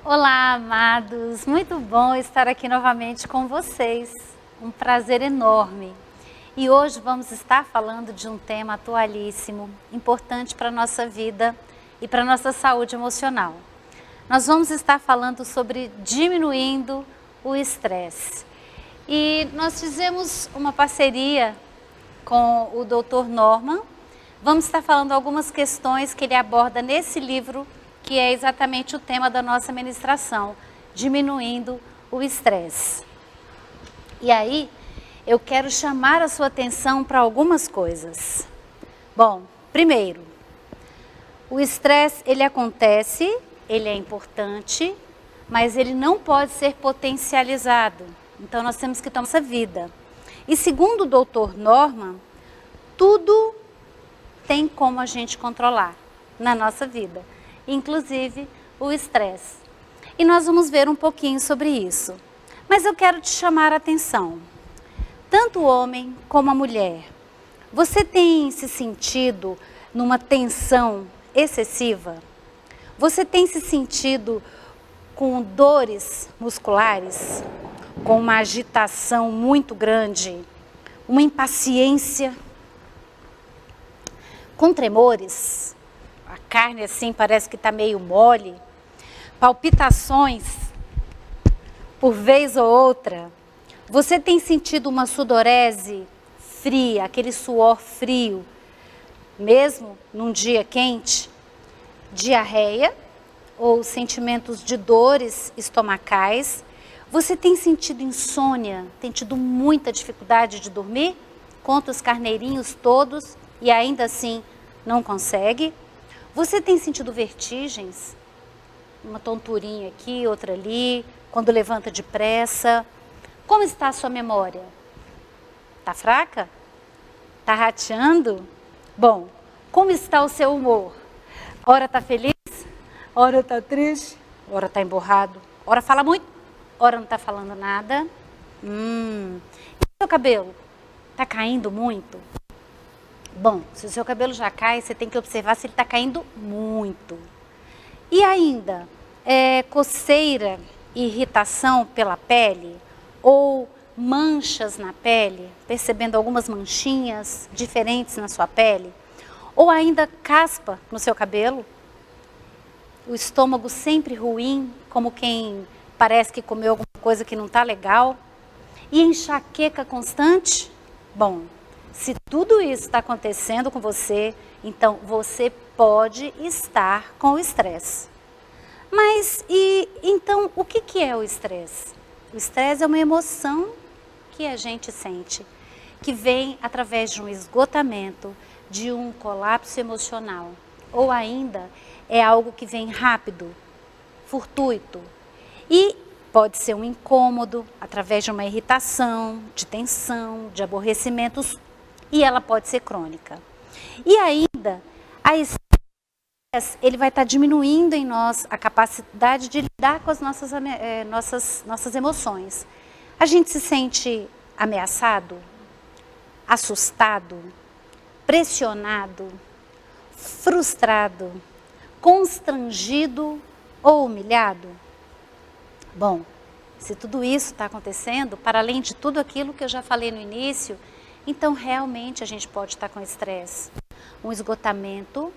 Olá, amados! Muito bom estar aqui novamente com vocês. Um prazer enorme. E hoje vamos estar falando de um tema atualíssimo, importante para a nossa vida e para a nossa saúde emocional. Nós vamos estar falando sobre diminuindo o estresse. E nós fizemos uma parceria com o Dr. Norman. Vamos estar falando algumas questões que ele aborda nesse livro, que é exatamente o tema da nossa ministração, diminuindo o estresse. E aí, eu quero chamar a sua atenção para algumas coisas. Bom, primeiro, o estresse, ele acontece, ele é importante, mas ele não pode ser potencializado. Então, nós temos que tomar essa vida. E segundo o Dr. Norman, tudo tem como a gente controlar na nossa vida, inclusive o estresse. E nós vamos ver um pouquinho sobre isso. Mas eu quero te chamar a atenção. Tanto o homem como a mulher, você tem se sentido numa tensão excessiva? Você tem se sentido com dores musculares? Com uma agitação muito grande? Uma impaciência? Com tremores? A carne assim parece que está meio mole? Palpitações por vez ou outra? Você tem sentido uma sudorese fria, aquele suor frio, mesmo num dia quente? Diarreia ou sentimentos de dores estomacais? Você tem sentido insônia? Tem tido muita dificuldade de dormir? Conta os carneirinhos todos e ainda assim não consegue? Você tem sentido vertigens? Uma tonturinha aqui, outra ali, quando levanta depressa? Como está a sua memória? Está fraca? Está rateando? Bom, como está o seu humor? Ora está feliz? Ora está triste? Ora está emborrado? Ora fala muito? Ora não está falando nada? E o seu cabelo? Está caindo muito? Bom, se o seu cabelo já cai, você tem que observar se ele está caindo muito. E ainda, coceira e irritação pela pele? Ou manchas na pele, percebendo algumas manchinhas diferentes na sua pele? Ou ainda caspa no seu cabelo? O estômago sempre ruim, como quem parece que comeu alguma coisa que não está legal? E enxaqueca constante? Bom, se tudo isso está acontecendo com você, então você pode estar com o estresse. Mas, então, o que é o estresse? O estresse é uma emoção que a gente sente, que vem através de um esgotamento, de um colapso emocional. Ou ainda, é algo que vem rápido, fortuito. E pode ser um incômodo, através de uma irritação, de tensão, de aborrecimentos, e ela pode ser crônica. E ainda, a estresse, ele vai estar diminuindo em nós a capacidade de lidar com as nossas emoções. A gente se sente ameaçado, assustado, pressionado, frustrado, constrangido ou humilhado? Bom, se tudo isso está acontecendo, para além de tudo aquilo que eu já falei no início, então realmente a gente pode estar com estresse. Um esgotamento,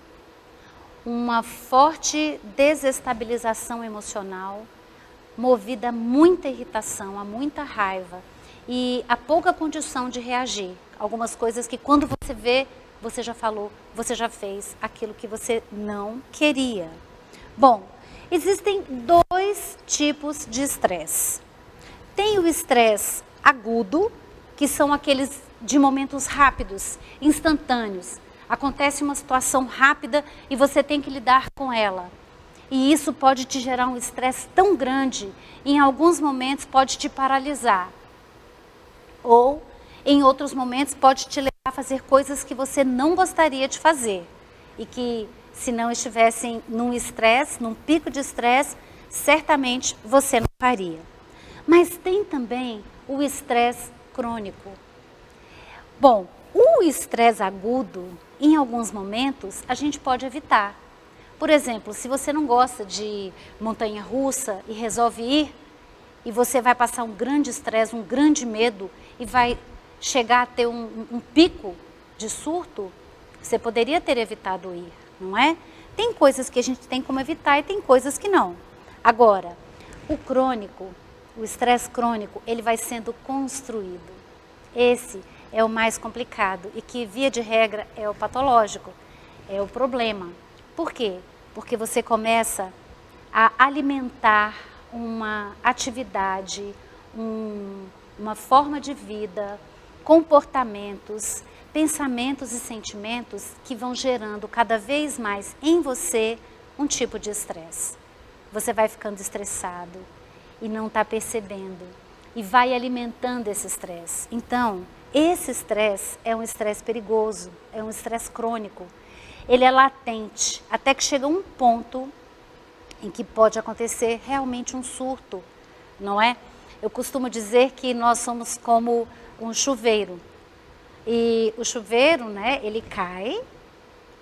uma forte desestabilização emocional, movida a muita irritação, a muita raiva e a pouca condição de reagir. Algumas coisas que quando você vê, você já falou, você já fez aquilo que você não queria. Bom, existem dois tipos de estresse. Tem o estresse agudo, que são aqueles de momentos rápidos, instantâneos. Acontece uma situação rápida e você tem que lidar com ela. E isso pode te gerar um estresse tão grande, em alguns momentos pode te paralisar. Ou, em outros momentos, pode te levar a fazer coisas que você não gostaria de fazer. E que, se não estivessem num estresse, num pico de estresse, certamente você não faria. Mas tem também o estresse crônico. Bom, o estresse agudo, em alguns momentos, a gente pode evitar. Por exemplo, se você não gosta de montanha-russa e resolve ir, e você vai passar um grande estresse, um grande medo, e vai chegar a ter um pico de surto, você poderia ter evitado ir, não é? Tem coisas que a gente tem como evitar e tem coisas que não. Agora, o crônico, o estresse crônico, ele vai sendo construído. Esse é o mais complicado e que, via de regra, é o patológico, é o problema. Por quê? Porque você começa a alimentar uma atividade, uma forma de vida, comportamentos, pensamentos e sentimentos que vão gerando cada vez mais em você um tipo de estresse. Você vai ficando estressado e não está percebendo e vai alimentando esse estresse. Então, esse estresse é um estresse perigoso, é um estresse crônico. Ele é latente, até que chega um ponto em que pode acontecer realmente um surto, não é? Eu costumo dizer que nós somos como um chuveiro. E o chuveiro, né, ele cai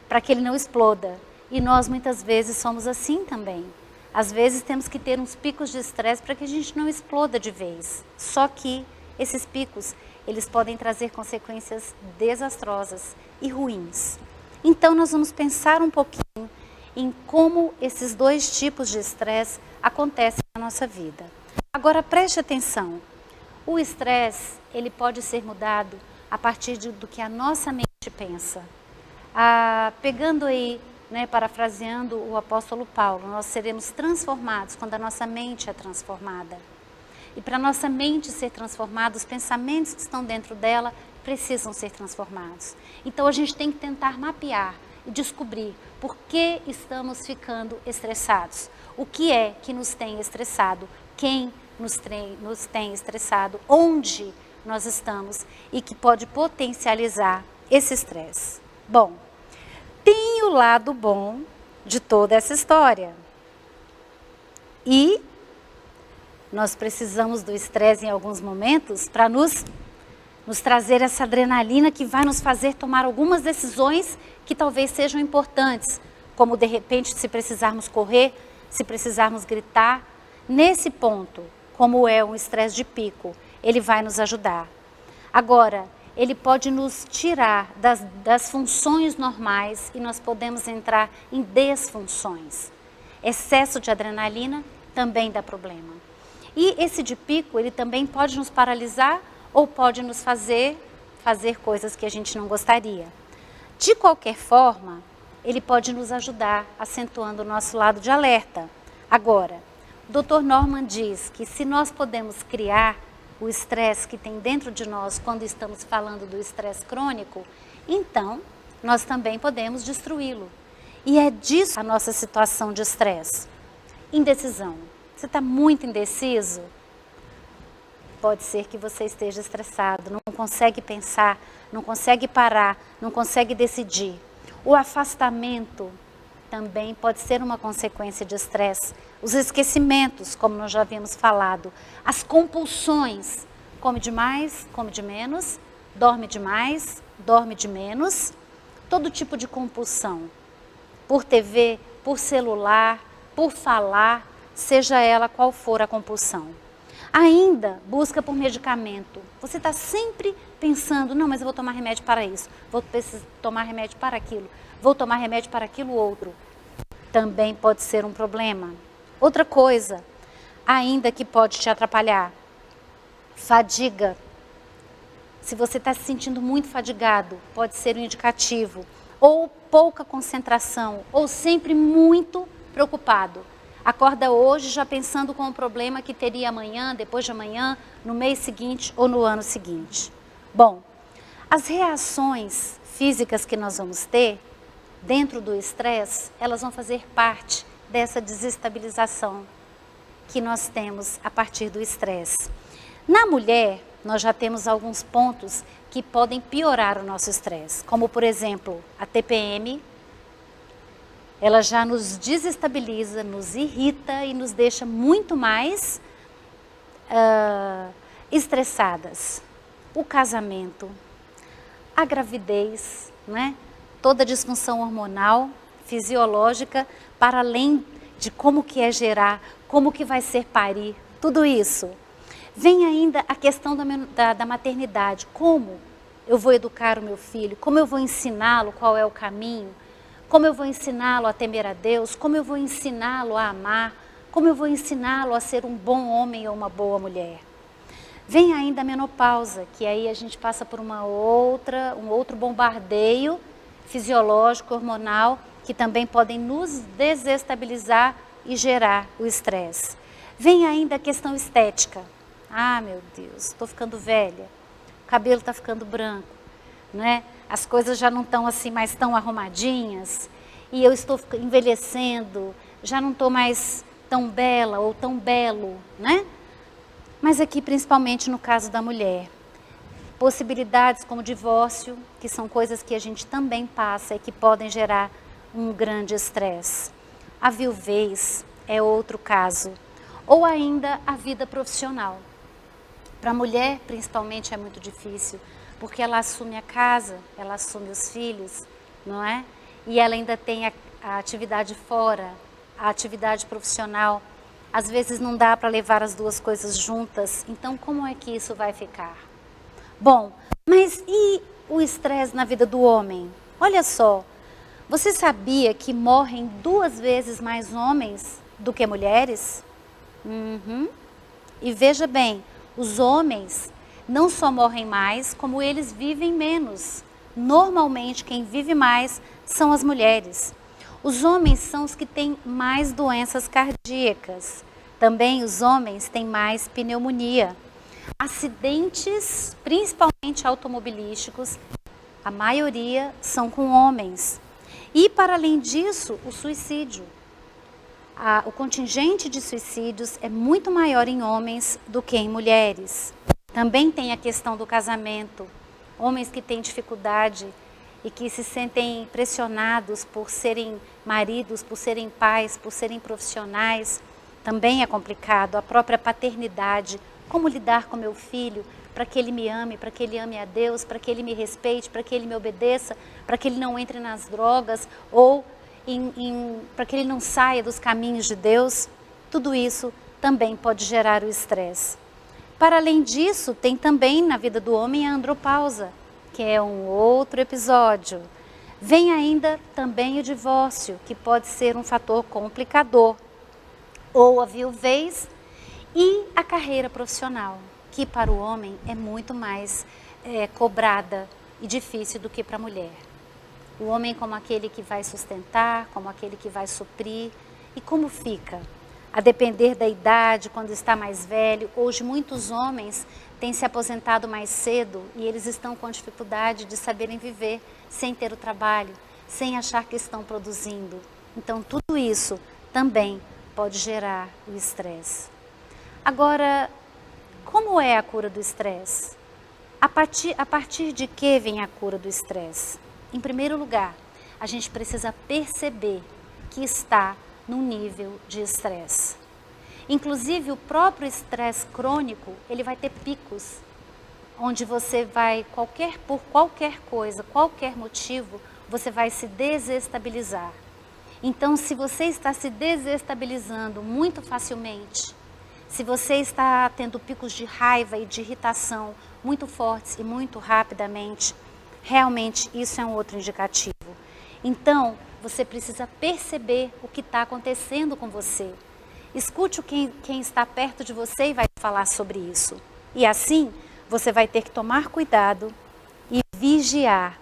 para que ele não exploda. E nós muitas vezes somos assim também. Às vezes temos que ter uns picos de estresse para que a gente não exploda de vez. Só que esses picos, eles podem trazer consequências desastrosas e ruins. Então nós vamos pensar um pouquinho em como esses dois tipos de estresse acontecem na nossa vida. Agora preste atenção, o estresse ele pode ser mudado a partir do que a nossa mente pensa. Pegando aí, né, parafraseando o apóstolo Paulo, nós seremos transformados quando a nossa mente é transformada. E para a nossa mente ser transformada, os pensamentos que estão dentro dela precisam ser transformados. Então a gente tem que tentar mapear e descobrir por que estamos ficando estressados. O que é que nos tem estressado? Quem nos tem estressado? Onde nós estamos e que pode potencializar esse estresse? Bom, tem o lado bom de toda essa história. E nós precisamos do estresse em alguns momentos para nos trazer essa adrenalina que vai nos fazer tomar algumas decisões que talvez sejam importantes, como de repente se precisarmos correr, se precisarmos gritar. Nesse ponto, como é um estresse de pico, ele vai nos ajudar. Agora, ele pode nos tirar das funções normais e nós podemos entrar em desfunções. Excesso de adrenalina também dá problema. E esse de pico, ele também pode nos paralisar ou pode nos fazer coisas que a gente não gostaria. De qualquer forma, ele pode nos ajudar, acentuando o nosso lado de alerta. Agora, o Dr. Norman diz que se nós podemos criar o estresse que tem dentro de nós quando estamos falando do estresse crônico, então nós também podemos destruí-lo. E é disso a nossa situação de estresse. Indecisão. Você está muito indeciso? Pode ser que você esteja estressado, não consegue pensar, não consegue parar, não consegue decidir. O afastamento também pode ser uma consequência de estresse. Os esquecimentos, como nós já havíamos falado. As compulsões, come demais, come de menos, dorme demais, dorme de menos. Todo tipo de compulsão, por TV, por celular, por falar, seja ela qual for a compulsão. Ainda, busca por medicamento. Você está sempre pensando, não, mas eu vou tomar remédio para isso, vou tomar remédio para aquilo, vou tomar remédio para aquilo outro. Também pode ser um problema. Outra coisa, ainda que pode te atrapalhar, fadiga. Se você está se sentindo muito fadigado, pode ser um indicativo. Ou pouca concentração, ou sempre muito preocupado. Acorda hoje já pensando com o problema que teria amanhã, depois de amanhã, no mês seguinte ou no ano seguinte. Bom, as reações físicas que nós vamos ter dentro do estresse, elas vão fazer parte dessa desestabilização que nós temos a partir do estresse. Na mulher, nós já temos alguns pontos que podem piorar o nosso estresse, como por exemplo, a TPM. Ela já nos desestabiliza, nos irrita e nos deixa muito mais estressadas. O casamento, a gravidez, né? Toda a disfunção hormonal fisiológica, para além de como que é gerar, como que vai ser parir, tudo isso. Vem ainda a questão da maternidade, como eu vou educar o meu filho, como eu vou ensiná-lo qual é o caminho, como eu vou ensiná-lo a temer a Deus, como eu vou ensiná-lo a amar, como eu vou ensiná-lo a ser um bom homem ou uma boa mulher. Vem ainda a menopausa, que aí a gente passa por um outro bombardeio fisiológico, hormonal, que também podem nos desestabilizar e gerar o estresse. Vem ainda a questão estética. Ah, meu Deus, estou ficando velha, o cabelo está ficando branco, né? As coisas já não estão assim mais tão arrumadinhas e eu estou envelhecendo, já não estou mais tão bela ou tão belo, né? Mas aqui principalmente no caso da mulher, possibilidades como divórcio, que são coisas que a gente também passa e que podem gerar um grande estresse. A viuvez é outro caso, ou ainda a vida profissional. Para a mulher, principalmente, é muito difícil, porque ela assume a casa, ela assume os filhos, não é? E ela ainda tem a atividade fora, a atividade profissional. Às vezes não dá para levar as duas coisas juntas, então como é que isso vai ficar? Bom, mas e o estresse na vida do homem? Olha só, você sabia que morrem 2 vezes mais homens do que mulheres? E veja bem, os homens não só morrem mais, como eles vivem menos. Normalmente, quem vive mais são as mulheres. Os homens são os que têm mais doenças cardíacas. Também os homens têm mais pneumonia. Acidentes, principalmente automobilísticos, a maioria são com homens. E, para além disso, o suicídio. O contingente de suicídios é muito maior em homens do que em mulheres. Também tem a questão do casamento. Homens que têm dificuldade e que se sentem pressionados por serem maridos, por serem pais, por serem profissionais, também é complicado. A própria paternidade, como lidar com meu filho, para que ele me ame, para que ele ame a Deus, para que ele me respeite, para que ele me obedeça, para que ele não entre nas drogas ou para que ele não saia dos caminhos de Deus. Tudo isso também pode gerar o estresse. Para além disso, tem também na vida do homem a andropausa, que é um outro episódio. Vem ainda também o divórcio, que pode ser um fator complicador, ou a viuvez e a carreira profissional, que para o homem é muito mais cobrada e difícil do que para a mulher. O homem como aquele que vai sustentar, como aquele que vai suprir. E como fica? A depender da idade, quando está mais velho. Hoje muitos homens têm se aposentado mais cedo e eles estão com dificuldade de saberem viver sem ter o trabalho, sem achar que estão produzindo. Então tudo isso também pode gerar o estresse. Agora, como é a cura do estresse? A partir de que vem a cura do estresse? Em primeiro lugar, a gente precisa perceber que está num nível de estresse. Inclusive, o próprio estresse crônico, ele vai ter picos, onde você vai, por qualquer coisa, qualquer motivo, você vai se desestabilizar. Então, se você está se desestabilizando muito facilmente, se você está tendo picos de raiva e de irritação muito fortes e muito rapidamente, realmente isso é um outro indicativo. Então, você precisa perceber o que está acontecendo com você. Escute quem está perto de você e vai falar sobre isso. E assim, você vai ter que tomar cuidado e vigiar.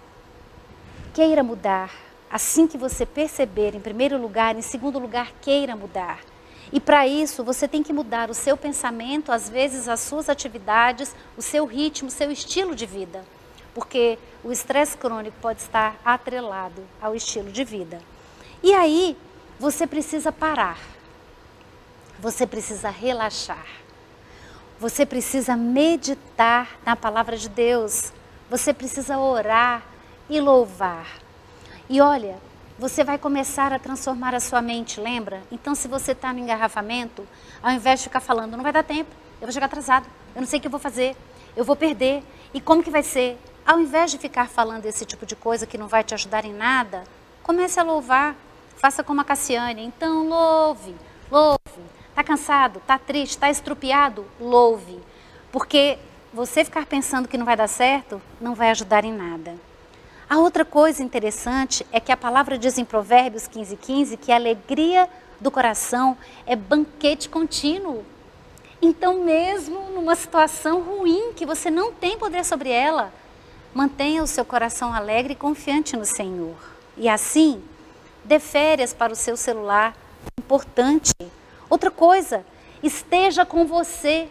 Queira mudar. Assim que você perceber, em primeiro lugar, em segundo lugar, queira mudar. E para isso, você tem que mudar o seu pensamento, às vezes as suas atividades, o seu ritmo, o seu estilo de vida. Porque o estresse crônico pode estar atrelado ao estilo de vida. E aí, você precisa parar. Você precisa relaxar. Você precisa meditar na palavra de Deus. Você precisa orar e louvar. E olha, você vai começar a transformar a sua mente, lembra? Então, se você está no engarrafamento, ao invés de ficar falando, não vai dar tempo, eu vou chegar atrasado, eu não sei o que eu vou fazer, eu vou perder, e como que vai ser? Ao invés de ficar falando esse tipo de coisa que não vai te ajudar em nada, comece a louvar, faça como a Cassiane. Então louve, louve. Está cansado, está triste, está estrupiado? Louve. Porque você ficar pensando que não vai dar certo, não vai ajudar em nada. A outra coisa interessante é que a palavra diz em Provérbios 15:15 que a alegria do coração é banquete contínuo. Então mesmo numa situação ruim, que você não tem poder sobre ela, mantenha o seu coração alegre e confiante no Senhor. E assim, dê férias para o seu celular, importante. Outra coisa, esteja com você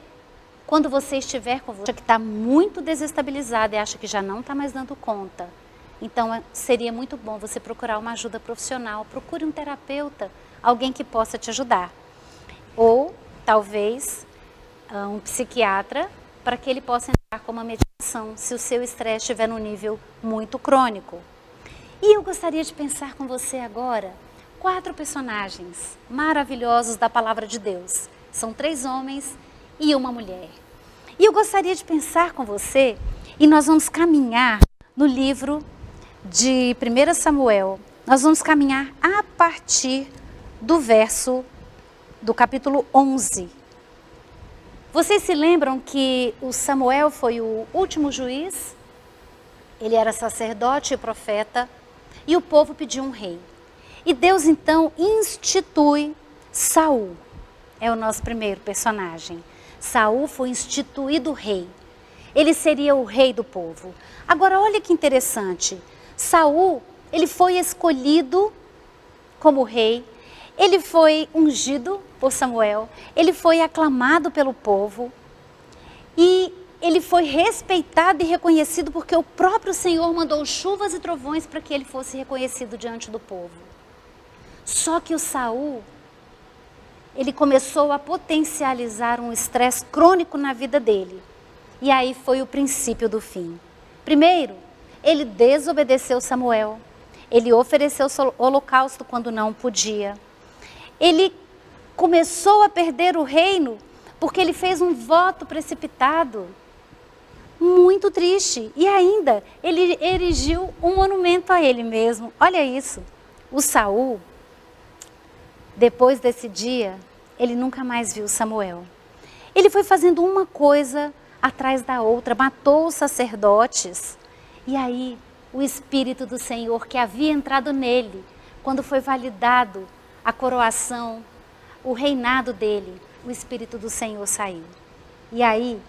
quando você estiver com você, que está muito desestabilizado e acha que já não está mais dando conta. Então seria muito bom você procurar uma ajuda profissional, procure um terapeuta, alguém que possa te ajudar. Ou talvez um psiquiatra, para que ele possa entrar com uma medicação, se o seu estresse estiver num nível muito crônico. E eu gostaria de pensar com você agora 4 personagens maravilhosos da palavra de Deus. São 3 homens e uma mulher. E eu gostaria de pensar com você, e nós vamos caminhar no livro de 1 Samuel. Nós vamos caminhar a partir do capítulo 11. Vocês se lembram que o Samuel foi o último juiz? Ele era sacerdote e profeta, e o povo pediu um rei. E Deus então institui Saul. É o nosso primeiro personagem. Saul foi instituído rei. Ele seria o rei do povo. Agora olha que interessante. Saul, ele foi escolhido como rei. Ele foi ungido por Samuel. Ele foi aclamado pelo povo. E ele foi respeitado e reconhecido porque o próprio Senhor mandou chuvas e trovões para que ele fosse reconhecido diante do povo. Só que o Saul, ele começou a potencializar um estresse crônico na vida dele. E aí foi o princípio do fim. Primeiro, ele desobedeceu Samuel. Ele ofereceu holocausto quando não podia. Ele começou a perder o reino porque ele fez um voto precipitado. Muito triste. E ainda, ele erigiu um monumento a ele mesmo. Olha isso. O Saul, depois desse dia, ele nunca mais viu Samuel. Ele foi fazendo uma coisa atrás da outra, matou os sacerdotes. E aí, o Espírito do Senhor que havia entrado nele, quando foi validado a coroação, o reinado dele, o Espírito do Senhor saiu. E aí,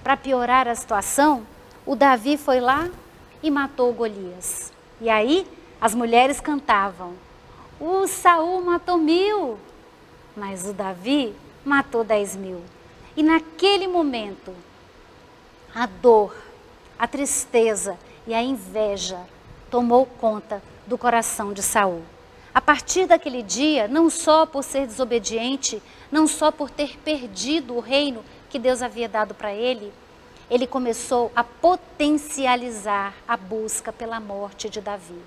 para piorar a situação, o Davi foi lá e matou Golias. E aí, as mulheres cantavam: o Saul matou 1000, mas o Davi matou 10.000. E naquele momento, a dor, a tristeza e a inveja tomou conta do coração de Saul. A partir daquele dia, não só por ser desobediente, não só por ter perdido o reino que Deus havia dado para ele, ele começou a potencializar a busca pela morte de Davi.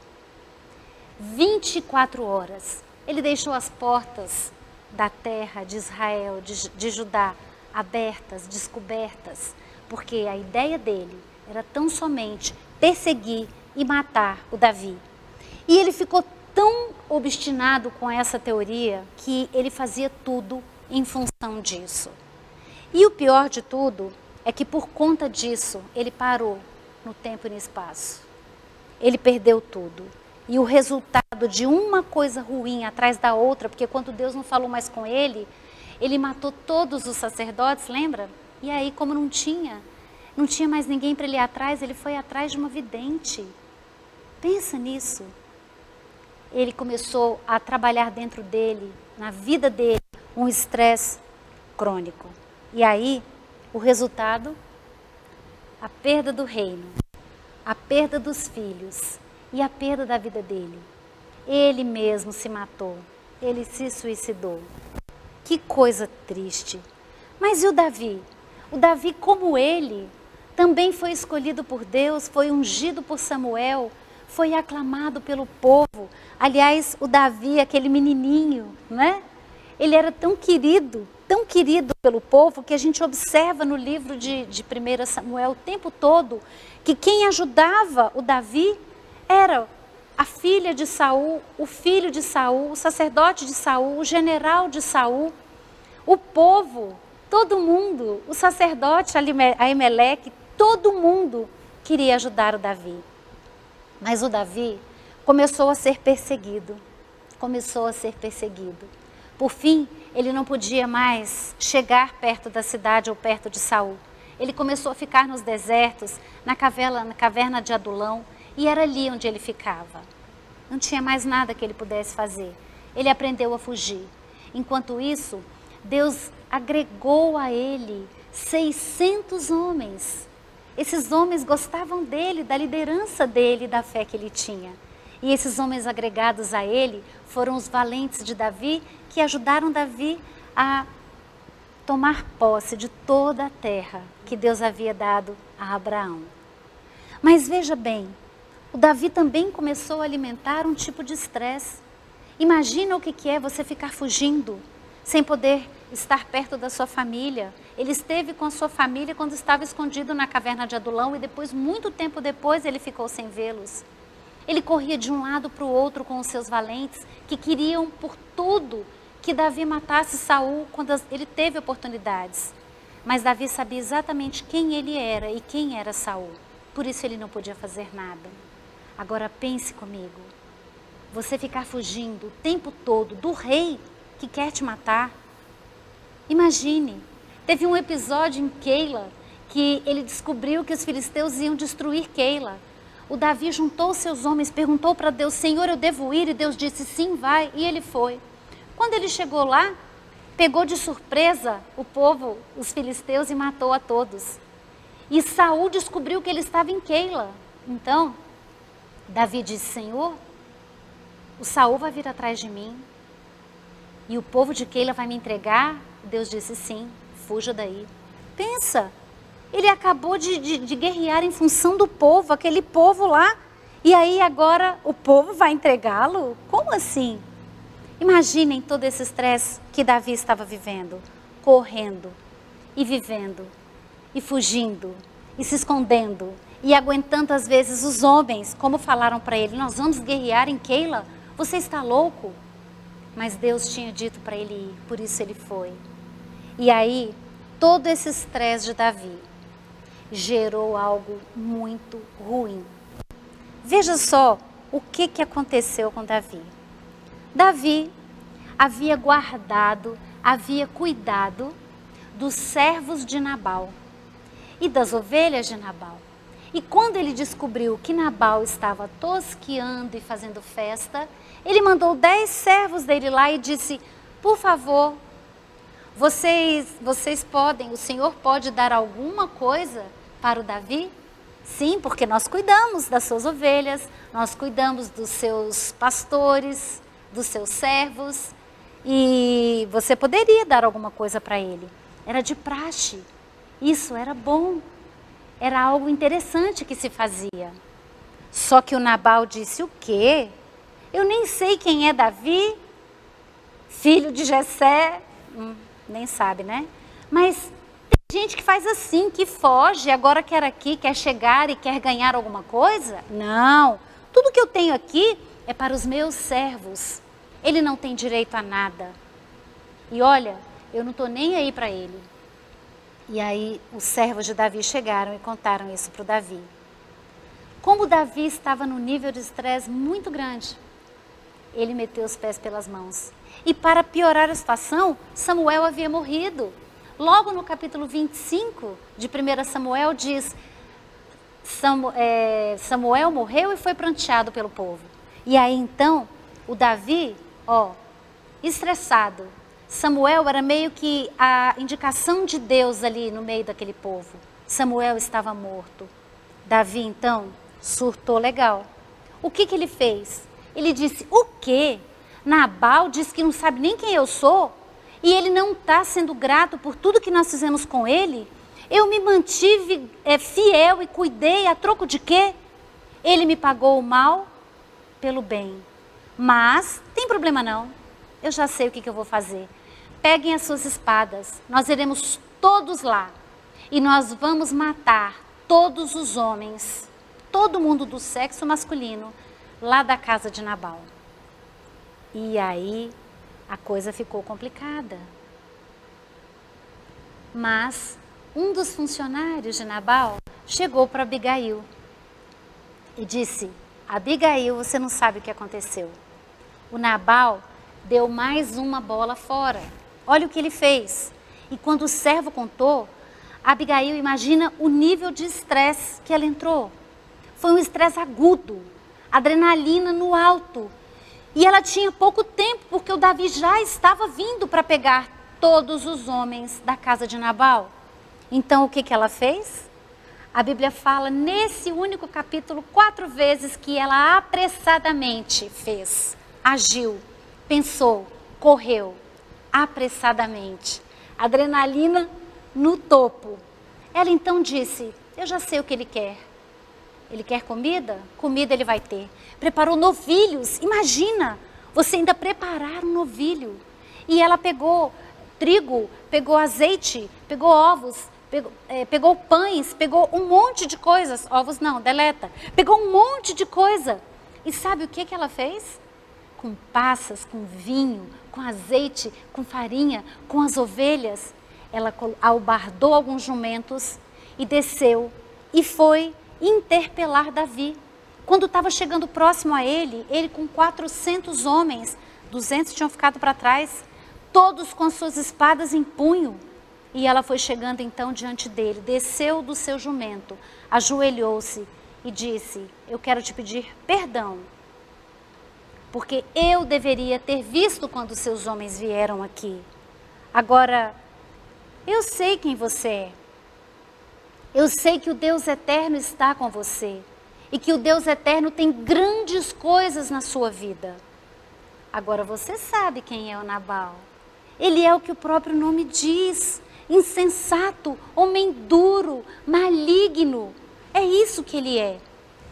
24 horas, ele deixou as portas da terra de Israel, de Judá, abertas, descobertas, porque a ideia dele era tão somente perseguir e matar o Davi. E ele ficou tão obstinado com essa teoria que ele fazia tudo em função disso. E o pior de tudo é que por conta disso, ele parou no tempo e no espaço. Ele perdeu tudo. E o resultado de uma coisa ruim atrás da outra, porque quando Deus não falou mais com ele, ele matou todos os sacerdotes, lembra? E aí, como não tinha mais ninguém para ele ir atrás, ele foi atrás de uma vidente. Pensa nisso. Ele começou a trabalhar dentro dele, na vida dele, um estresse crônico. E aí, o resultado, a perda do reino, a perda dos filhos e a perda da vida dele. Ele mesmo se matou, ele se suicidou. Que coisa triste. Mas e o Davi? O Davi, como ele, também foi escolhido por Deus, foi ungido por Samuel, foi aclamado pelo povo. Aliás, o Davi, aquele menininho, né? Ele era tão querido pelo povo, que a gente observa no livro de 1 Samuel o tempo todo, que quem ajudava o Davi era a filha de Saul, o filho de Saul, o sacerdote de Saul, o general de Saul, o povo, todo mundo, o sacerdote Aimeleque, todo mundo queria ajudar o Davi. Mas o Davi começou a ser perseguido, Por fim, ele não podia mais chegar perto da cidade ou perto de Saul. Ele começou a ficar nos desertos, na caverna de Adulão, e era ali onde ele ficava. Não tinha mais nada que ele pudesse fazer. Ele aprendeu a fugir. Enquanto isso, Deus agregou a ele 600 homens. Esses homens gostavam dele, da liderança dele, da fé que ele tinha. E esses homens agregados a ele foram os valentes de Davi, que ajudaram Davi a tomar posse de toda a terra que Deus havia dado a Abraão. Mas veja bem, o Davi também começou a alimentar um tipo de estresse. Imagina o que é você ficar fugindo, sem poder estar perto da sua família. Ele esteve com a sua família quando estava escondido na caverna de Adulão e depois, muito tempo depois, ele ficou sem vê-los. Ele corria de um lado para o outro com os seus valentes, que queriam por tudo que Davi matasse Saul quando ele teve oportunidades. Mas Davi sabia exatamente quem ele era e quem era Saul. Por isso ele não podia fazer nada. Agora pense comigo. Você ficar fugindo o tempo todo do rei que quer te matar. Imagine, teve um episódio em Keila que ele descobriu que os filisteus iam destruir Keila. O Davi juntou seus homens, perguntou para Deus: Senhor, eu devo ir? E Deus disse: sim, vai. E ele foi. Quando ele chegou lá, pegou de surpresa o povo, os filisteus, e matou a todos. E Saul descobriu que ele estava em Keila. Então, Davi disse: Senhor, o Saul vai vir atrás de mim e o povo de Keila vai me entregar? Deus disse: sim, fuja daí. Pensa, ele acabou de guerrear em função do povo, aquele povo lá, e aí agora o povo vai entregá-lo? Como assim? Imaginem todo esse estresse que Davi estava vivendo, correndo e vivendo e fugindo e se escondendo e aguentando às vezes os homens, como falaram para ele: nós vamos guerrear em Keila? Você está louco? Mas Deus tinha dito para ele ir, por isso ele foi. E aí, todo esse estresse de Davi gerou algo muito ruim. Veja só o que aconteceu com Davi. Davi havia guardado, havia cuidado dos servos de Nabal e das ovelhas de Nabal. E quando ele descobriu que Nabal estava tosqueando e fazendo festa, ele mandou 10 servos dele lá e disse: por favor, vocês podem, o Senhor pode dar alguma coisa para o Davi? Sim, porque nós cuidamos das suas ovelhas, nós cuidamos dos seus pastores, dos seus servos, e você poderia dar alguma coisa para ele. Era de praxe, isso era bom, era algo interessante que se fazia. Só que o Nabal disse: o quê? Eu nem sei quem é Davi, filho de Jessé, nem sabe, né? Mas tem gente que faz assim, que foge, agora quer aqui, quer chegar e quer ganhar alguma coisa? Não, tudo que eu tenho aqui é para os meus servos. Ele não tem direito a nada. E olha, eu não estou nem aí para ele. E aí os servos de Davi chegaram e contaram isso para o Davi. Como Davi estava num nível de estresse muito grande, ele meteu os pés pelas mãos. E para piorar a situação, Samuel havia morrido. Logo no capítulo 25 de 1 Samuel diz: Samuel morreu e foi pranteado pelo povo. E aí então, o Davi, estressado. Samuel era meio que a indicação de Deus ali no meio daquele povo. Samuel estava morto. Davi então surtou legal. O que ele fez? Ele disse: o quê? Nabal diz que não sabe nem quem eu sou? E ele não está sendo grato por tudo que nós fizemos com ele? Eu me mantive fiel e cuidei, a troco de quê? Ele me pagou o mal pelo bem. Mas, tem problema não, eu já sei o que eu vou fazer. Peguem as suas espadas, nós iremos todos lá. E nós vamos matar todos os homens, todo mundo do sexo masculino, lá da casa de Nabal. E aí a coisa ficou complicada. Mas um dos funcionários de Nabal chegou para Abigail e disse: Abigail, você não sabe o que aconteceu. O Nabal deu mais uma bola fora. Olha o que ele fez. E quando o servo contou, Abigail, imagina o nível de estresse que ela entrou. Foi um estresse agudo, adrenalina no alto. E ela tinha pouco tempo, porque o Davi já estava vindo para pegar todos os homens da casa de Nabal. Então, o que ela fez? A Bíblia fala, nesse único capítulo, 4 vezes que ela apressadamente fez, agiu, pensou, correu, apressadamente. Adrenalina no topo. Ela então disse, eu já sei o que ele quer. Ele quer comida? Comida ele vai ter. Preparou novilhos. Imagina, você ainda preparar um novilho. E ela pegou trigo, pegou azeite, pegou ovos, pegou pães, pegou um monte de coisas. Ovos não, deleta. Pegou um monte de coisa. E sabe o que ela fez? Com passas, com vinho, com azeite, com farinha, com as ovelhas. Ela albardou alguns jumentos e desceu e foi interpelar Davi. Quando estava chegando próximo a ele com 400 homens, 200 tinham ficado para trás, todos com as suas espadas em punho. E ela foi chegando então diante dele, desceu do seu jumento, ajoelhou-se e disse, eu quero te pedir perdão, porque eu deveria ter visto quando seus homens vieram aqui. Agora, eu sei quem você é. Eu sei que o Deus eterno está com você e que o Deus eterno tem grandes coisas na sua vida. Agora você sabe quem é o Nabal. Ele é o que o próprio nome diz, insensato, homem duro, maligno. É isso que ele é.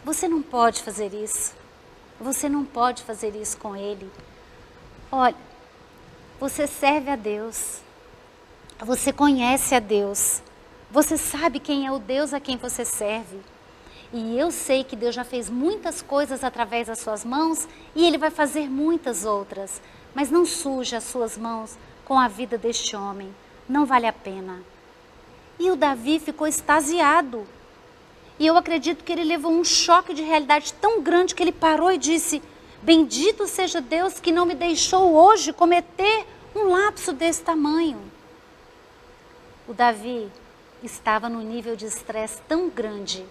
Você não pode fazer isso. Você não pode fazer isso com ele. Olha, você serve a Deus. Você conhece a Deus. Você sabe quem é o Deus a quem você serve. E eu sei que Deus já fez muitas coisas através das suas mãos e Ele vai fazer muitas outras. Mas não suje as suas mãos com a vida deste homem. Não vale a pena. E o Davi ficou extasiado. E eu acredito que ele levou um choque de realidade tão grande que ele parou e disse, bendito seja Deus que não me deixou hoje cometer um lapso desse tamanho. O Davi estava num nível de estresse tão grande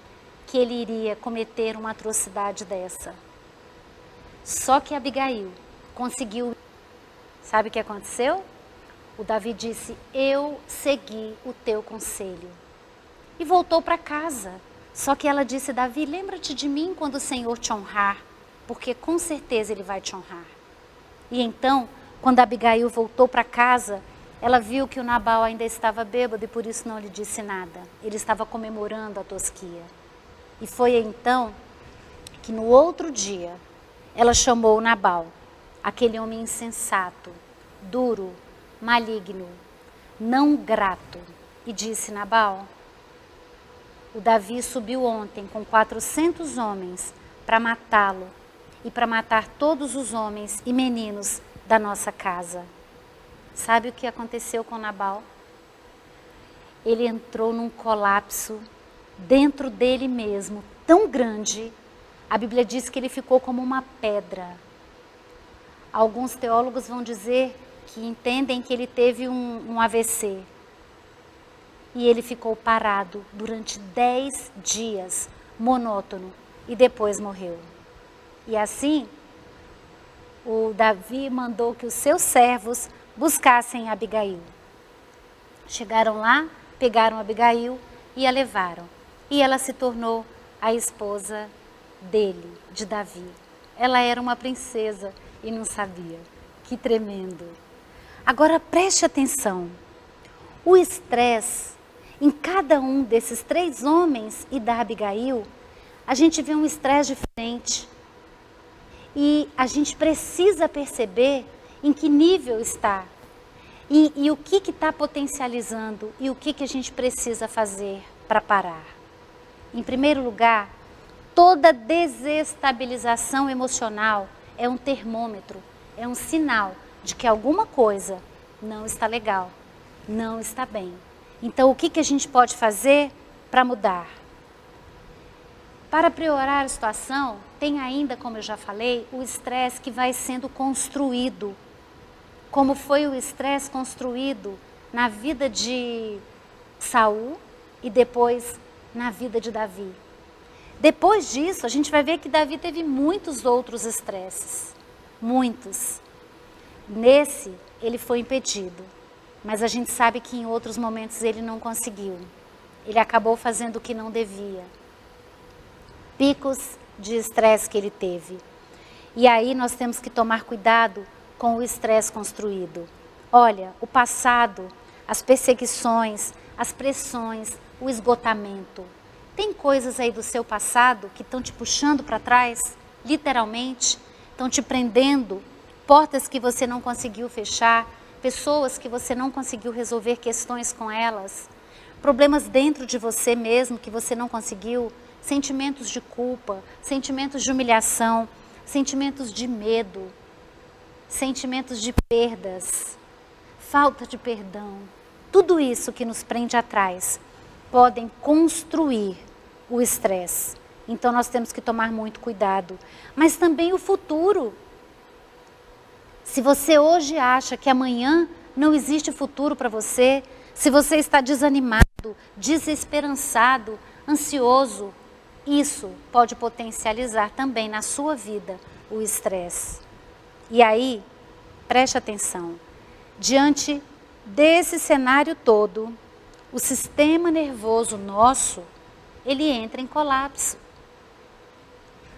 que ele iria cometer uma atrocidade dessa. Só que Abigail conseguiu. Sabe o que aconteceu? O Davi disse, eu segui o teu conselho. E voltou para casa. Só que ela disse, Davi, lembra-te de mim quando o Senhor te honrar, porque com certeza Ele vai te honrar. E então, quando Abigail voltou para casa, ela viu que o Nabal ainda estava bêbado e por isso não lhe disse nada. Ele estava comemorando a tosquia. E foi então que no outro dia ela chamou o Nabal, aquele homem insensato, duro, maligno, não grato, e disse, Nabal, o Davi subiu ontem com 400 homens para matá-lo e para matar todos os homens e meninos da nossa casa. Sabe o que aconteceu com Nabal? Ele entrou num colapso dentro dele mesmo, tão grande. A Bíblia diz que ele ficou como uma pedra. Alguns teólogos vão dizer que entendem que ele teve um AVC. E ele ficou parado durante 10 dias, monótono, e depois morreu. E assim, o Davi mandou que os seus servos buscassem Abigail. Chegaram lá, pegaram Abigail e a levaram. E ela se tornou a esposa dele, de Davi. Ela era uma princesa e não sabia. Que tremendo. Agora preste atenção. O estresse em cada um desses 3 homens e da Abigail, a gente vê um estresse diferente. E a gente precisa perceber em que nível está. E o que está potencializando e o que a gente precisa fazer para parar. Em primeiro lugar, Toda desestabilização emocional é um termômetro, é um sinal de que alguma coisa não está legal, não está bem. Então, o que a gente pode fazer para mudar? Para piorar a situação, tem ainda, como eu já falei, o estresse que vai sendo construído. Como foi o estresse construído na vida de Saul e depois na vida de Davi. Depois disso, a gente vai ver que Davi teve muitos outros estresses. Muitos. Nesse, ele foi impedido. Mas a gente sabe que em outros momentos ele não conseguiu. Ele acabou fazendo o que não devia. Picos de estresse que ele teve. E aí nós temos que tomar cuidado com o estresse construído. Olha, o passado, as perseguições, as pressões, o esgotamento. Tem coisas aí do seu passado que estão te puxando para trás, literalmente, estão te prendendo, portas que você não conseguiu fechar, pessoas que você não conseguiu resolver questões com elas, problemas dentro de você mesmo que você não conseguiu, sentimentos de culpa, sentimentos de humilhação, sentimentos de medo, sentimentos de perdas, falta de perdão. Tudo isso que nos prende atrás podem construir o estresse. Então nós temos que tomar muito cuidado. Mas também o futuro. Se você hoje acha que amanhã não existe futuro para você, se você está desanimado, desesperançado, ansioso, isso pode potencializar também na sua vida o estresse. E aí, preste atenção, diante desse cenário todo, o sistema nervoso nosso, ele entra em colapso.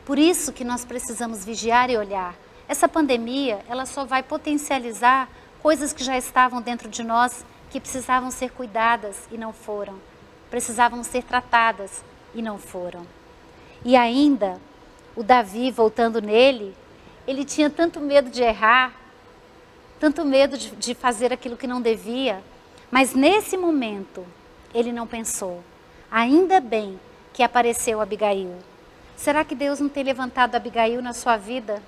Por isso que nós precisamos vigiar e olhar. Essa pandemia, ela só vai potencializar coisas que já estavam dentro de nós, que precisavam ser cuidadas e não foram. Precisavam ser tratadas e não foram. E ainda, o Davi, voltando nele, ele tinha tanto medo de errar, tanto medo de fazer aquilo que não devia, mas nesse momento, ele não pensou. Ainda bem que apareceu Abigail. Será que Deus não tem levantado Abigail na sua vida?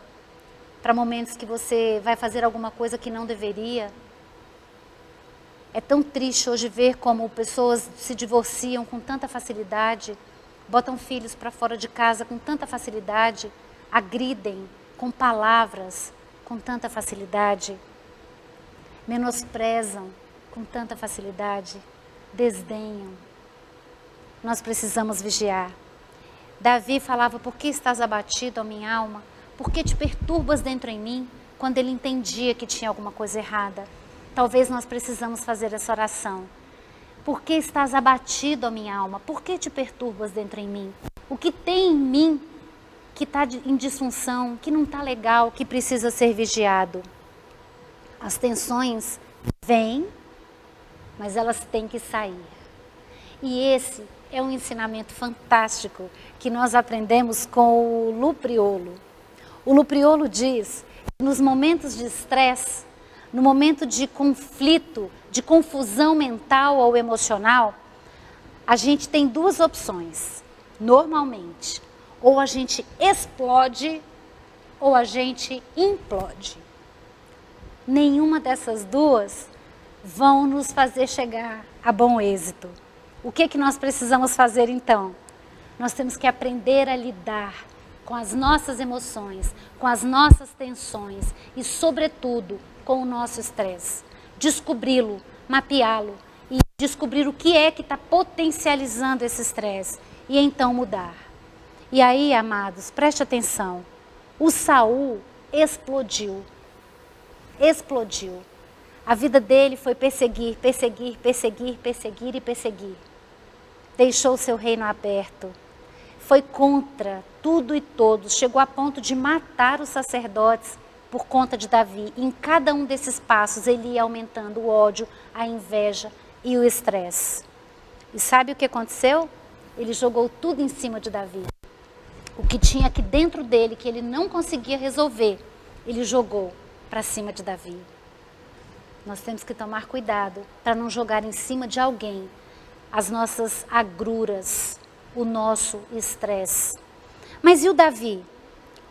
Para momentos que você vai fazer alguma coisa que não deveria? É tão triste hoje ver como pessoas se divorciam com tanta facilidade, botam filhos para fora de casa com tanta facilidade, agridem com palavras com tanta facilidade, menosprezam com tanta facilidade, desdenham. Nós precisamos vigiar. Davi falava, por que estás abatido, ó minha alma? Por que te perturbas dentro em mim? Quando ele entendia que tinha alguma coisa errada. Talvez nós precisamos fazer essa oração. Por que estás abatido, ó minha alma? Por que te perturbas dentro em mim? O que tem em mim que está em disfunção, que não está legal, que precisa ser vigiado? As tensões vêm, mas elas têm que sair. E esse é um ensinamento fantástico que nós aprendemos com o Lupriolo. O Lupriolo diz que nos momentos de estresse, no momento de conflito, de confusão mental ou emocional, a gente tem duas opções, normalmente. Ou a gente explode, ou a gente implode. Nenhuma dessas duas vão nos fazer chegar a bom êxito. O que nós precisamos fazer então? Nós temos que aprender a lidar com as nossas emoções, com as nossas tensões e, sobretudo, com o nosso estresse. Descobri-lo, mapeá-lo e descobrir o que é que está potencializando esse estresse e então mudar. E aí, amados, preste atenção. O Saul explodiu. Explodiu. A vida dele foi perseguir, perseguir, perseguir, perseguir e perseguir. Deixou seu reino aberto. Foi contra tudo e todos. Chegou a ponto de matar os sacerdotes por conta de Davi. Em cada um desses passos ele ia aumentando o ódio, a inveja e o estresse. E sabe o que aconteceu? Ele jogou tudo em cima de Davi. O que tinha aqui dentro dele, que ele não conseguia resolver, ele jogou para cima de Davi. Nós temos que tomar cuidado para não jogar em cima de alguém as nossas agruras, o nosso estresse. Mas e o Davi?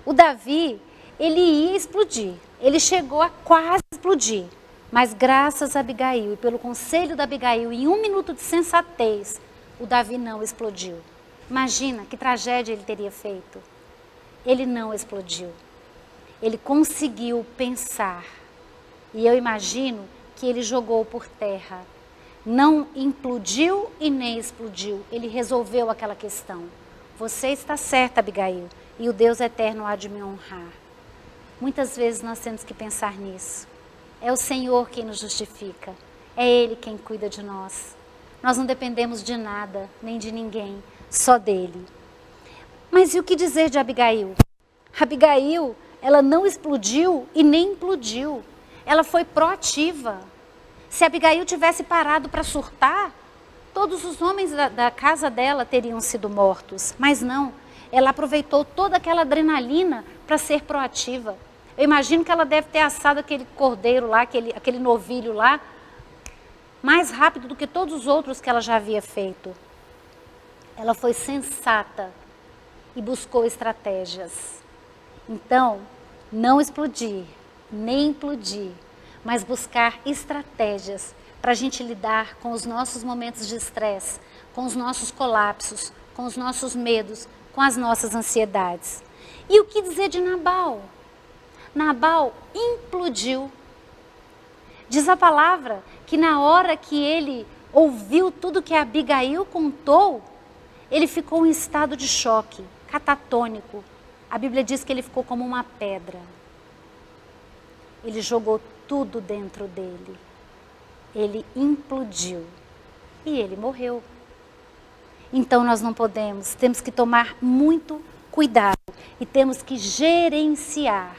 O Davi, ele ia explodir. Ele chegou a quase explodir. Mas graças a Abigail e pelo conselho da Abigail, em 1 minuto de sensatez, o Davi não explodiu. Imagina que tragédia ele teria feito. Ele não explodiu. Ele conseguiu pensar. E eu imagino que ele jogou por terra. Não implodiu e nem explodiu. Ele resolveu aquela questão. Você está certa, Abigail, e o Deus eterno há de me honrar. Muitas vezes nós temos que pensar nisso. É o Senhor quem nos justifica. É Ele quem cuida de nós. Nós não dependemos de nada, nem de ninguém, só dEle. Mas e o que dizer de Abigail? Abigail, ela não explodiu e nem implodiu. Ela foi proativa. Se Abigail tivesse parado para surtar, todos os homens da casa dela teriam sido mortos. Mas não, ela aproveitou toda aquela adrenalina para ser proativa. Eu imagino que ela deve ter assado aquele cordeiro lá, aquele novilho lá, mais rápido do que todos os outros que ela já havia feito. Ela foi sensata e buscou estratégias. Então, não explodir, nem implodir, mas buscar estratégias para a gente lidar com os nossos momentos de estresse, com os nossos colapsos, com os nossos medos, com as nossas ansiedades. E o que dizer de Nabal? Nabal implodiu. Diz a palavra que na hora que ele ouviu tudo que Abigail contou, ele ficou em estado de choque, catatônico. A Bíblia diz que ele ficou como uma pedra. Ele jogou tudo dentro dele. Ele implodiu e ele morreu. Então nós não podemos, temos que tomar muito cuidado e temos que gerenciar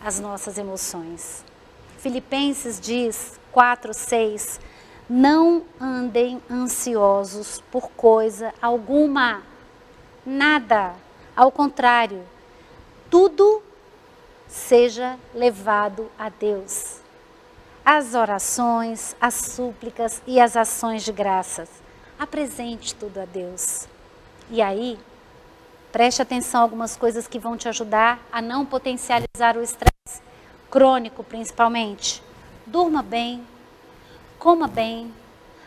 as nossas emoções. Filipenses diz 4:6, não andem ansiosos por coisa alguma, nada, ao contrário, tudo seja levado a Deus. As orações, as súplicas e as ações de graças. Apresente tudo a Deus. E aí, preste atenção a algumas coisas que vão te ajudar a não potencializar o estresse, crônico principalmente. Durma bem, coma bem,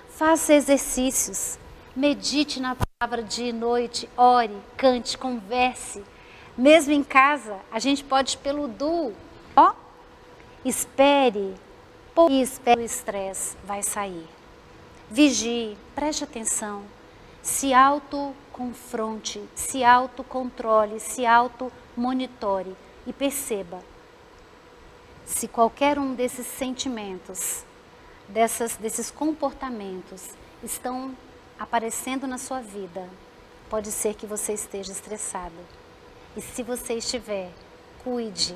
faça exercícios, medite na palavra dia e noite, ore, cante, converse. Mesmo em casa, a gente pode pelo duo, espere o estresse vai sair. Vigie, preste atenção, se autoconfronte, se autocontrole, se automonitore e perceba se qualquer um desses sentimentos, desses comportamentos estão aparecendo na sua vida, pode ser que você esteja estressado. E se você estiver, cuide,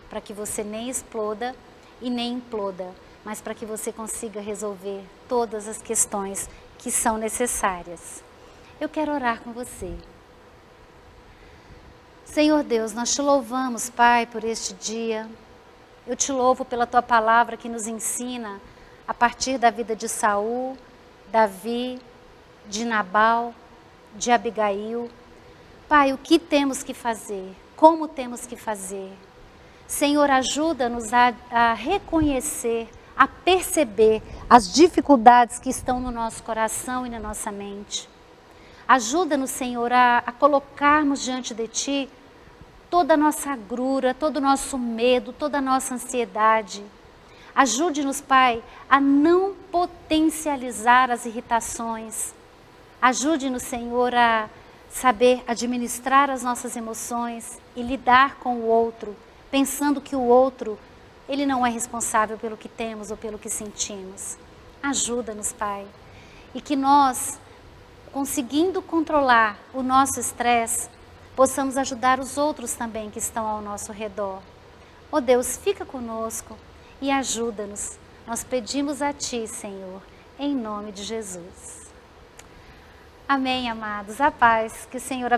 para que você nem exploda e nem imploda, mas para que você consiga resolver todas as questões que são necessárias. Eu quero orar com você. Senhor Deus, nós te louvamos, Pai, por este dia. Eu te louvo pela tua palavra que nos ensina a partir da vida de Saul, Davi, de Nabal, de Abigail. Pai, o que temos que fazer? Como temos que fazer? Senhor, ajuda-nos a reconhecer, a perceber as dificuldades que estão no nosso coração e na nossa mente. Ajuda-nos, Senhor, a colocarmos diante de Ti toda a nossa agrura, todo o nosso medo, toda a nossa ansiedade. Ajude-nos, Pai, a não potencializar as irritações. Ajude-nos, Senhor, a saber administrar as nossas emoções e lidar com o outro, pensando que o outro, ele não é responsável pelo que temos ou pelo que sentimos. Ajuda-nos, Pai, e que nós, conseguindo controlar o nosso estresse, possamos ajudar os outros também que estão ao nosso redor. Ó Deus, fica conosco e ajuda-nos. Nós pedimos a Ti, Senhor, em nome de Jesus. Amém, amados. A paz, que o Senhor